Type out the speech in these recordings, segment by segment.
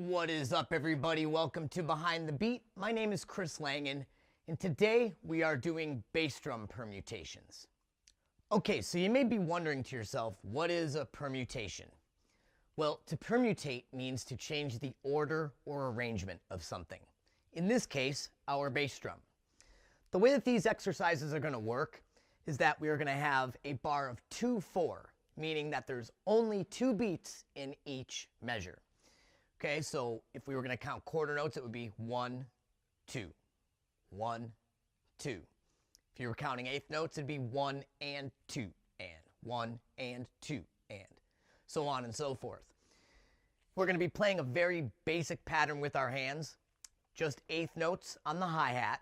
What is up, everybody? Welcome to Behind the Beat. My name is Chris Langen, and today we are doing bass drum permutations. Okay, so you may be wondering to yourself, what is a permutation? Well, to permutate means to change the order or arrangement of something. In this case, our bass drum. The way that these exercises are going to work is that we are going to have a bar of 2/4, meaning that there's only 2 beats in each measure. Okay, so if we were going to count quarter notes, it would be 1, 2, 1, 2. If you were counting eighth notes, it'd be 1 and 2 and 1 and 2 and so on and so forth. We're going to be playing a very basic pattern with our hands, just eighth notes on the hi-hat,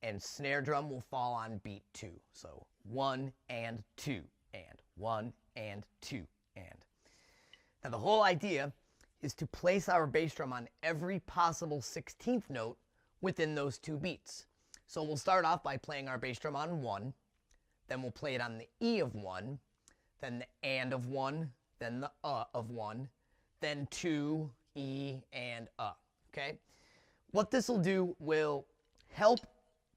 and snare drum will fall on beat 2. So 1 and 2 and 1 and 2 and. Now the whole idea is to place our bass drum on every possible 16th note within those 2 beats. So we'll start off by playing our bass drum on 1, then we'll play it on the E of 1, then the and of 1, then the of 1, then 2, E, and okay? What this will do will help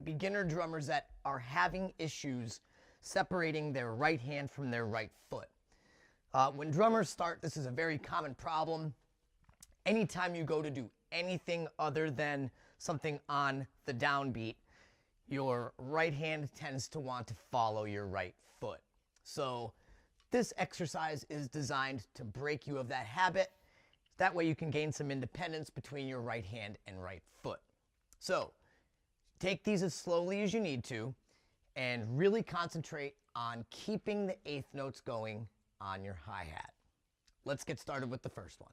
beginner drummers that are having issues separating their right hand from their right foot. When drummers start, this is a very common problem. Anytime you go to do anything other than something on the downbeat, your right hand tends to want to follow your right foot. So this exercise is designed to break you of that habit. That way you can gain some independence between your right hand and right foot. So take these as slowly as you need to and really concentrate on keeping the eighth notes going on your hi-hat. Let's get started with the first one.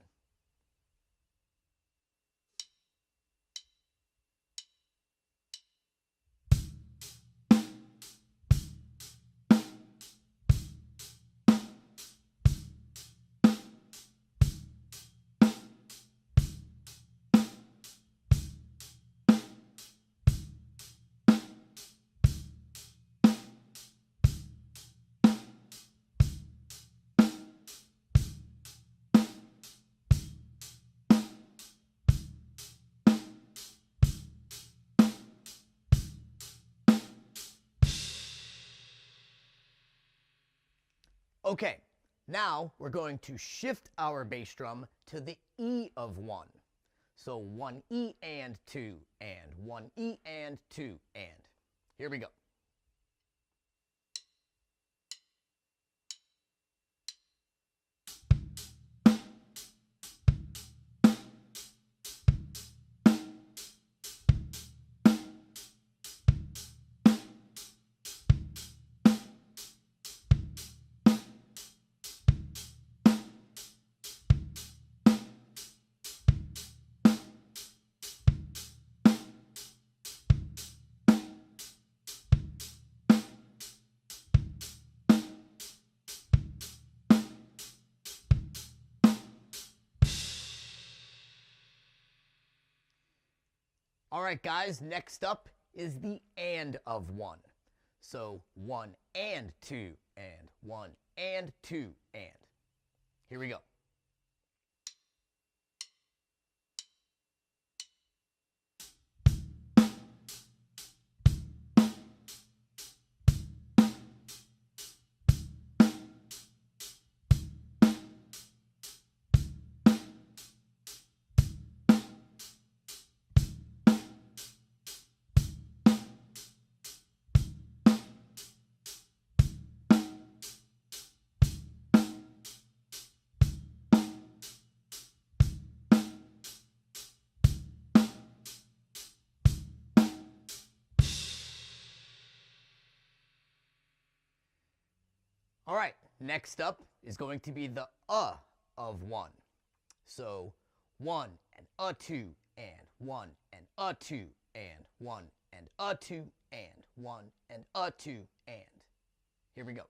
Okay, now we're going to shift our bass drum to the E of 1. So 1 E and 2 and 1 E and 2 and. Here we go. All right, guys, next up is the and of 1. So 1 and 2 and 1 and 2 and. Here we go. All right, next up is going to be the of 1. So 1 and 2 and 1 and 2 and 1 and 2 and 1 and 2 and. Here we go.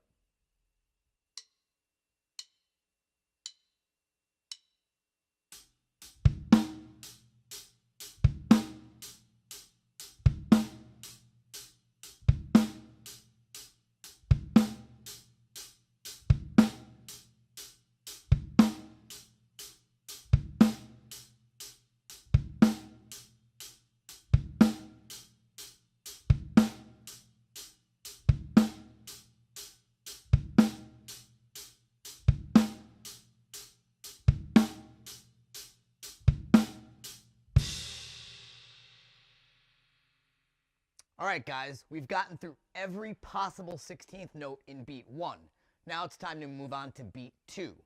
All right, guys, we've gotten through every possible 16th note in beat 1. Now it's time to move on to beat 2.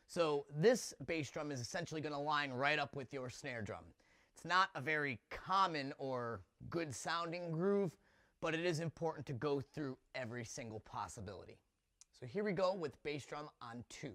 So this bass drum is essentially going to line right up with your snare drum. It's not a very common or good sounding groove, but it is important to go through every single possibility. So here we go with bass drum on 2.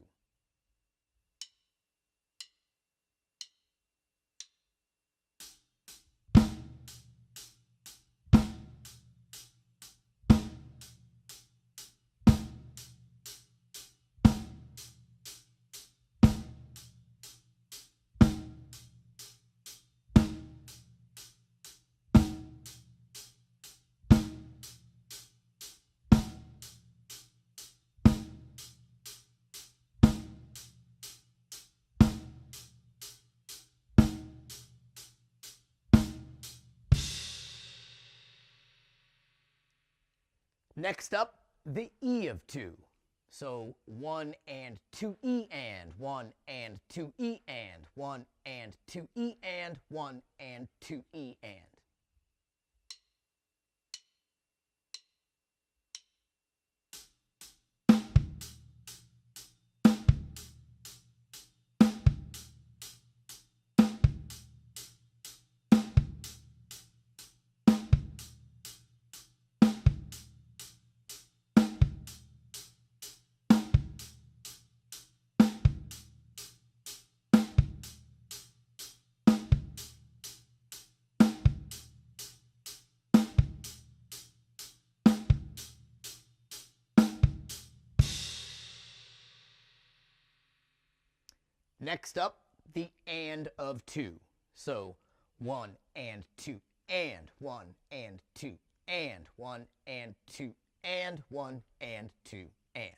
Next up, the E of 2. So 1 and 2 E and 1 and 2 E and 1 and 2 E and 1 and 2 E and. Next up, the and of 2. So 1 and 2 and 1 and 2 and 1 and 2 and 1 and 2 and.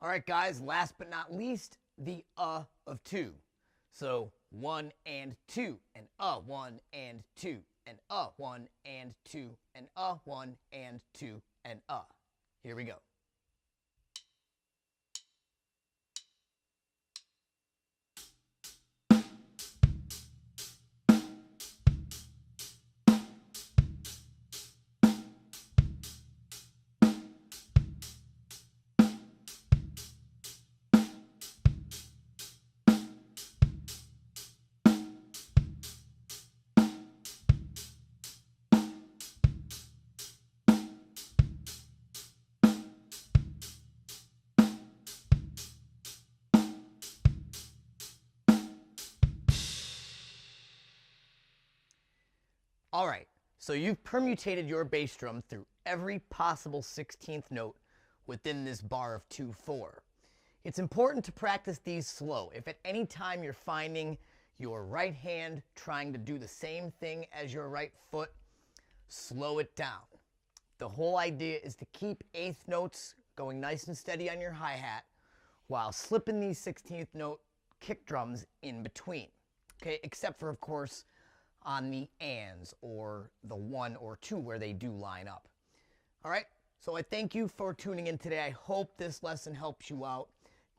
All right, guys, last but not least, the of 2. So 1 and 2 and 1 and 2 and 1 and 2 and 1 and 2 and Here we go. All right, so you've permutated your bass drum through every possible 16th note within this bar of 2/4. It's important to practice these slow. If at any time you're finding your right hand trying to do the same thing as your right foot, slow it down. The whole idea is to keep 8th notes going nice and steady on your hi-hat while slipping these 16th note kick drums in between. Okay, except for, of course, on the ands or the 1 or 2 where they do line up. All right, so I thank you for tuning in today. I hope this lesson helps you out.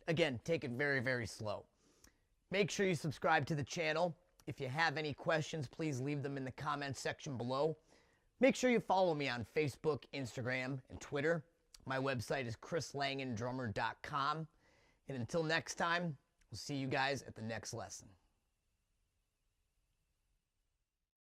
Again, take it very, very slow. Make sure you subscribe to the channel. If you have any questions, please leave them in the comments section below. Make sure you follow me on Facebook, Instagram, and Twitter. My website is chrislangendrummer.com. And until next time, we'll see you guys at the next lesson.